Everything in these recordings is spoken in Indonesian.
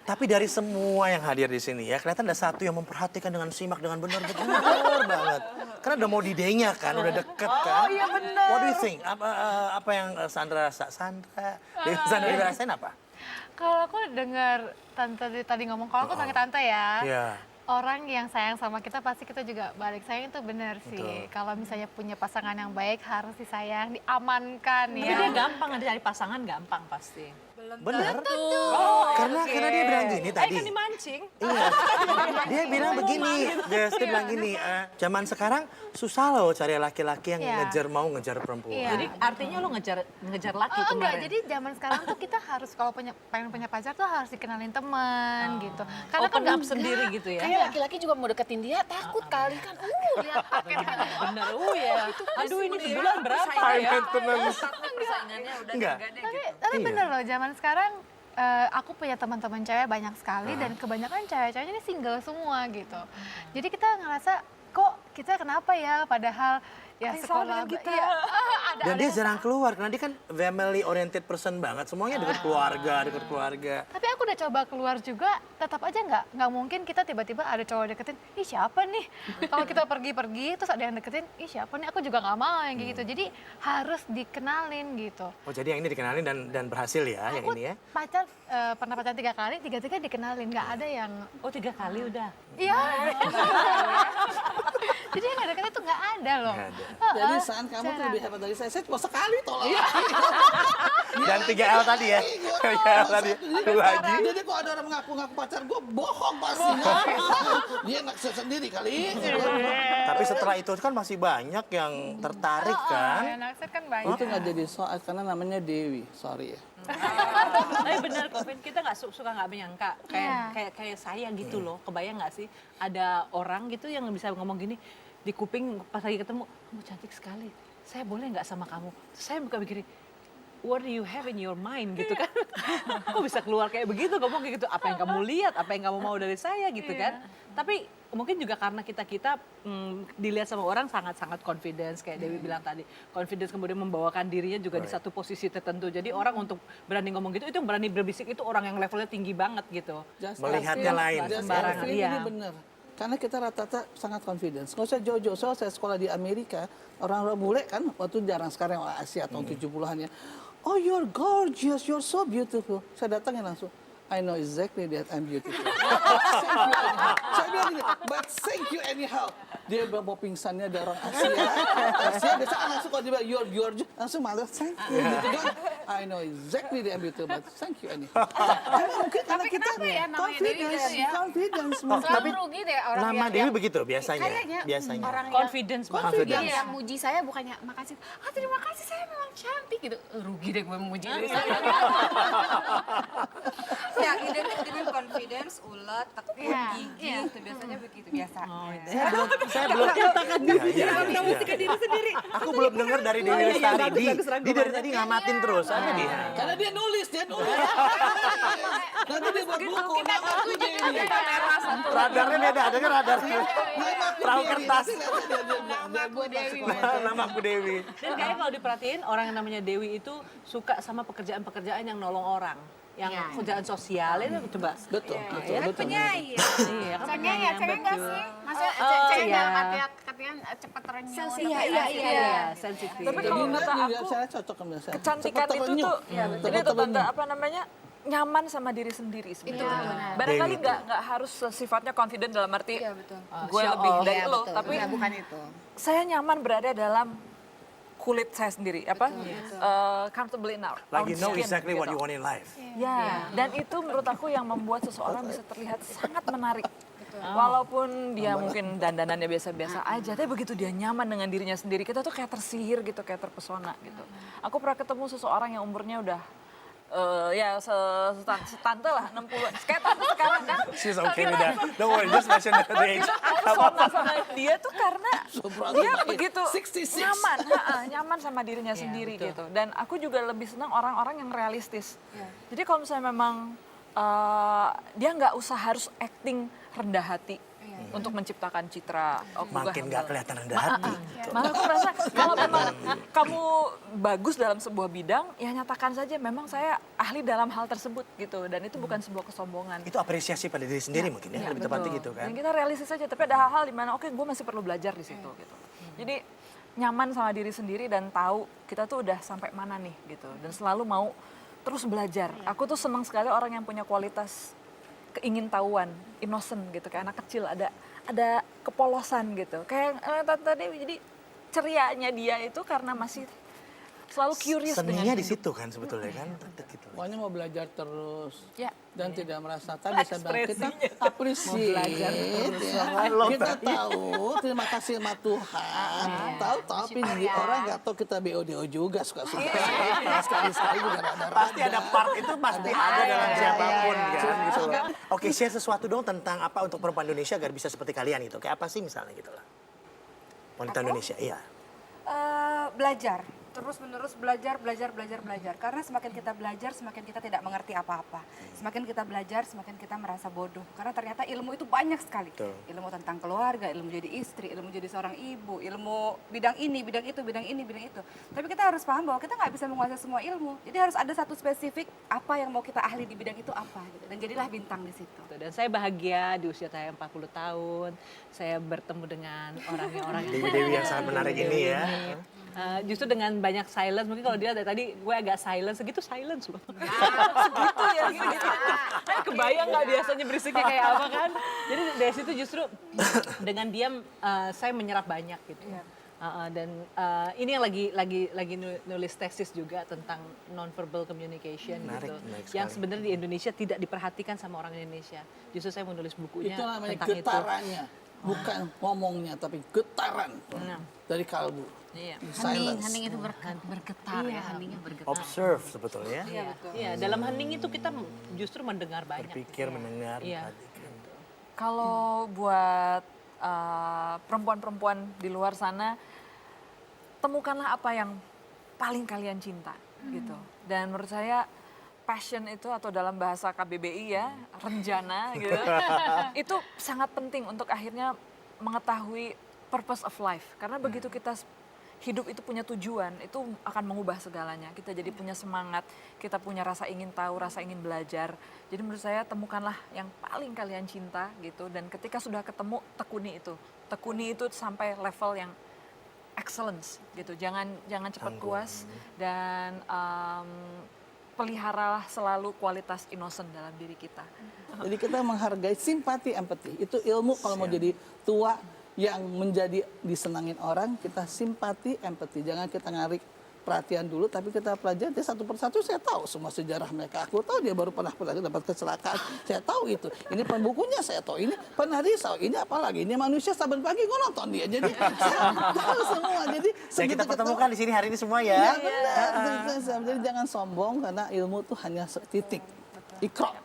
Tapi dari semua yang hadir di sini ya, kelihatan ada satu yang memperhatikan dengan simak dengan benar banget. Karena udah mau didenya kan, udah deket kan. Oh iya benar. What do you think? Apa yang Sandra Dewi rasain apa? Kalau aku dengar tante tadi ngomong, kalau aku panggil tante ya. Iya. Orang yang sayang sama kita pasti kita juga balik sayang, itu benar sih. Betul. Kalau misalnya punya pasangan yang baik harus disayang, diamankan Tapi ya. dia gampang, cari pasangan gampang pasti. Benar. Oh, Karena dia bilang gini tadi. kan dimancing. Iya. Dia bilang begini, dia bilang gini, zaman sekarang susah loh cari laki-laki yang Iya. ngejar perempuan. Iya. Jadi artinya lo ngejar laki Oh, kemarin. enggak, jadi zaman sekarang tuh kita harus kalau pengen punya pacar tuh harus dikenalin teman gitu. Karena Open kan up sendiri gitu ya. Kayak laki-laki juga mau deketin dia takut kali kan. Lihat paketnya. Bener, ya. Aduh ini sebulan berapa High ya? maintenance. Persaingannya udah Enggak. enggak deh gitu. Tapi Iya. bener loh, zaman sekarang aku punya teman-teman cewek banyak sekali dan kebanyakan cewek-ceweknya ini single semua gitu. Jadi kita ngerasa kok kita kenapa ya, padahal ya sekolah kita. iya, ada Dan dia jarang keluar karena dia kan family oriented person banget. Semuanya dekat keluarga. Tapi aku udah coba keluar juga, tetap aja nggak mungkin kita tiba-tiba ada cowok deketin, ih siapa nih? Kalau kita pergi-pergi terus ada yang deketin, ih siapa nih? Aku juga nggak mau yang kayak gitu. Jadi harus dikenalin gitu. Oh jadi yang ini dikenalin dan berhasil ya yang Aku ini ya? pacar pernah pacaran 3 kali, 3-3 dikenalin, nggak ada yang Oh 3 kali udah. iya. Jadi yang nggak deket itu nggak ada loh. Nggak ada. Jadi San, kamu tuh lebih hebat dari saya cuma sekali tolong. Dan 3L tadi ya? 3L tadi. Lu haji. Jadi kok ada orang mengaku-ngaku pacar gue, bohong pastinya. Dia nggak sendiri kali. Tapi setelah itu kan masih banyak yang tertarik kan? Yang naksir kan banyak. Itu nggak jadi soal karena namanya Dewi, sorry ya. Tapi bener kok, Vin, kita nggak suka nggak menyangka Iya. kayak saya gitu loh. Kebayang nggak sih ada orang gitu yang bisa ngomong gini di kuping pas lagi ketemu, kamu cantik sekali. Saya boleh nggak sama kamu? Terus saya buka pikirin, what do you have in your mind gitu kan? Kok bisa keluar kayak begitu, ngomong kayak gitu? Apa yang kamu lihat? Apa yang kamu mau dari saya gitu kan? Tapi mungkin juga karena kita dilihat sama orang sangat-sangat confidence kayak Dewi bilang tadi. Confidence kemudian membawakan dirinya juga di satu posisi tertentu. Jadi orang untuk berani ngomong gitu, itu yang berani berbisik itu orang yang levelnya tinggi banget gitu. Melihatnya lain. Just Sembarangan, Elvin iya. ini benar. Karena kita rata-rata sangat confidence. Nggak usah jauh-jauh. Soal saya sekolah di Amerika, orang-orang bule kan, waktu jarang sekarang orang Asia tahun 70-an ya. Oh, you're gorgeous, you're so beautiful. Saya datangin langsung. I know exactly that I'm beautiful. Saya bilang gini, but thank you anyhow. Dia bawa pingsannya ada orang Asia biasa kan langsung kalau dia bilang you're gorgeous, langsung malah thank you. Gitu kan. I know exactly that I'm beautiful, but thank you anyhow. Mungkin karena kita kenapa ya namanya Dewi confidence, gitu ya? confidence. Selalu rugi deh orang Nama Dewi begitu biasanya. Kayaknya Biasanya. orang Confidence banget. yang muji saya bukannya makasih. Ah terima kasih saya memang cantik gitu. Rugi deh gue memuji diri saya. Ya, identik dengan confidence, ulet, tekun, Iya, gigi, iya. itu biasanya begitu biasa. Saya belum diri sendiri. Aku belum dengar dari Dewi Lestari. Di dari tadi ngamatin terus. Ada dia. Karena dia nulis. Nanti dia buat buku, nama aku Dewi. Radarnya beda, ada kan radarnya. Nama aku Perahu Dewi. kertas. Nama aku Dewi. Nama aku Dewi. Dan kayaknya kalau diperhatiin orang yang namanya Dewi itu suka sama pekerjaan-pekerjaan yang nolong orang. Yang kerjaan sosial itu coba. Betul. Penyair. Iya, kan Cengeng ya, cengeng nggak sih? Maksudnya cengeng iya. dalam arti katanya cepat terenyuh. Iya, sensitif. Tapi Jadi kalau ingat kata nih, aku, saya cocok sama saya. kecantikan Cepet itu terenyuh. tuh, jadi itu tanda apa namanya, nyaman sama diri sendiri sebenarnya. Barangkali Dewi. nggak harus sifatnya confident dalam arti gue show lebih off. dari lo, tapi bukan itu. saya nyaman berada dalam kulit saya sendiri, comfortable in our Like own you know skin, exactly what gitu. you want in life. Ya, dan itu menurut aku yang membuat seseorang bisa terlihat sangat menarik. Walaupun dia mungkin dandanannya biasa-biasa aja, tapi begitu dia nyaman dengan dirinya sendiri, kita tuh kayak tersihir gitu, kayak terpesona gitu. Aku pernah ketemu seseorang yang umurnya udah setante lah, 60-an. Kayak tante sekarang kan. She's okay with that. Don't worry, just mention the age. Pesona sama dia tuh karena dia begitu 66. nyaman sama dirinya sendiri gitu. Dan aku juga lebih senang orang-orang yang realistis. Jadi kalau misalnya memang dia nggak usah harus acting rendah hati. untuk menciptakan citra Makin nggak kelihatan rendah hati. Malah aku merasa kalau memang kamu bagus dalam sebuah bidang, ya nyatakan saja memang saya ahli dalam hal tersebut gitu. Dan itu bukan sebuah kesombongan. Itu apresiasi pada diri sendiri mungkin ya, lebih tepatnya betul. gitu kan. Dan kita realistis saja, tapi ada hal-hal di mana oke gue masih perlu belajar di situ gitu. Jadi nyaman sama diri sendiri dan tahu kita tuh udah sampai mana nih gitu. Dan selalu mau terus belajar. Aku tuh senang sekali orang yang punya kualitas keingintahuan, innocent gitu, kayak anak kecil ada kepolosan gitu. Kayak Tante Dewi, jadi cerianya dia itu karena masih selalu curious dengan Seninya di hidup. situ kan sebetulnya kan. Gitu. Pokoknya mau belajar terus Ya. dan tidak merasa tadi saya bilang kita appreciate ya. Kita tahu terima kasih sama Tuhan tahu tapi orang nggak tahu kita BODO juga suka-suka sekali-sekali juga ada Pasti ada part itu pasti ada dalam siapapun kan gitu loh. Oke, share sesuatu dong tentang apa untuk perempuan Indonesia agar bisa seperti kalian itu. Kayak apa sih misalnya gitu lah. Wanita Indonesia, iya. Belajar, terus menerus belajar. Karena semakin kita belajar, semakin kita tidak mengerti apa-apa. Semakin kita belajar, semakin kita merasa bodoh. Karena ternyata ilmu itu banyak sekali. Betul. Ilmu tentang keluarga, ilmu jadi istri, ilmu jadi seorang ibu, ilmu bidang ini, bidang itu, bidang ini, bidang itu. Tapi kita harus paham bahwa kita nggak bisa menguasai semua ilmu. Jadi harus ada satu spesifik apa yang mau kita ahli di bidang itu apa. Gitu. Dan jadilah bintang di situ. Dan saya bahagia di usia saya 40 tahun, saya bertemu dengan orang yang Dewi-dewi yang sangat menarik ini ya. justru dengan banyak silence, mungkin kalau dia dari tadi gue agak silence, segitu silence loh. Segitu ya gitu. Kebayang nggak biasanya berisiknya kayak apa kan? Jadi dari situ justru dengan diam saya menyerap banyak gitu. Dan ini yang lagi nulis tesis juga tentang non-verbal communication Menarik, gitu. menarik Yang sekali. sebenarnya di Indonesia tidak diperhatikan sama orang Indonesia. Justru saya menulis bukunya itu namanya tentang getarannya bukan ngomongnya tapi getaran dari kalbu. Iya. Hening itu bergetar ya, heningnya bergetar. Observe sebetulnya. Iya, dalam hening itu kita justru mendengar banyak. Berpikir, mendengar, Iya. perhatikan. Kalau buat perempuan-perempuan di luar sana, temukanlah apa yang paling kalian cinta gitu. Dan menurut saya passion itu atau dalam bahasa KBBI ya, renjana gitu. Itu sangat penting untuk akhirnya mengetahui purpose of life. Karena begitu kita hidup itu punya tujuan, itu akan mengubah segalanya. Kita jadi punya semangat, kita punya rasa ingin tahu, rasa ingin belajar. Jadi menurut saya temukanlah yang paling kalian cinta gitu. Dan ketika sudah ketemu, tekuni itu. Tekuni itu sampai level yang excellence gitu. Jangan cepat puas dan peliharalah selalu kualitas innocent dalam diri kita. Jadi kita menghargai simpati, empati. Itu ilmu kalau mau jadi tua yang menjadi disenangin orang, kita simpati, empati. Jangan kita ngarik perhatian dulu, tapi kita pelajari satu persatu. Saya tahu semua sejarah mereka. Aku tahu dia baru pernah dapat kecelakaan. Saya tahu itu. Ini bukunya saya tahu. Ini pernah risau. Ini apalagi? Ini manusia saban pagi gue nonton dia. Jadi saya tahu semua. Jadi Yang kita pertemukan di sini hari ini semua ya. Ya benar. Jadi jangan sombong karena ilmu itu hanya setitik. Ikra.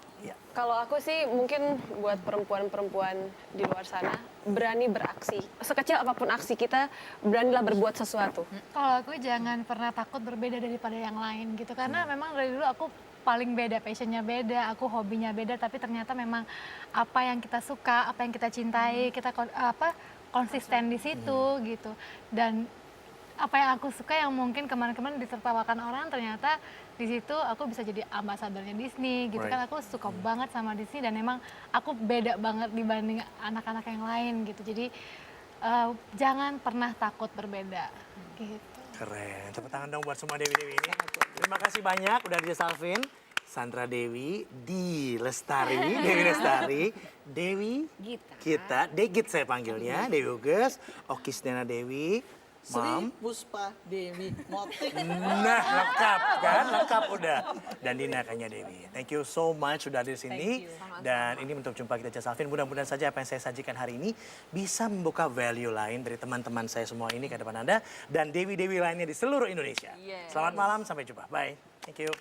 Kalau aku sih mungkin buat perempuan-perempuan di luar sana berani beraksi. Sekecil apapun aksi kita, beranilah berbuat sesuatu. Kalau aku jangan pernah takut berbeda daripada yang lain gitu. Karena memang dari dulu aku paling beda, passionnya beda, aku hobinya beda. Tapi ternyata memang apa yang kita suka, apa yang kita cintai, kita konsisten di situ gitu. Dan apa yang aku suka yang mungkin kemarin-kemarin ditertawakan orang, ternyata di situ aku bisa jadi ambasadornya Disney gitu kan. Aku suka banget sama Disney dan emang aku beda banget dibanding anak-anak yang lain gitu. Jadi jangan pernah takut berbeda gitu. Keren. Tepuk tangan dong buat semua Dewi-Dewi ini. Terima kasih banyak udah di Salvin. Sandra Dewi, Dewi Lestari, Dewi Gita, Degit saya panggilnya, Dewi Uges, Okisnena Dewi, Sri Mam. Puspa Dewi Motik. Nah, lengkap kan? Lengkap udah. Dan Dina Kanya Dewi. Thank you so much sudah di sini. Dan ini untuk jumpa kita Salvin. Mudah-mudahan saja apa yang saya sajikan hari ini bisa membuka value lain dari teman-teman saya semua ini ke depan Anda dan dewi-dewi lainnya di seluruh Indonesia. Selamat malam, sampai jumpa. Bye. Thank you.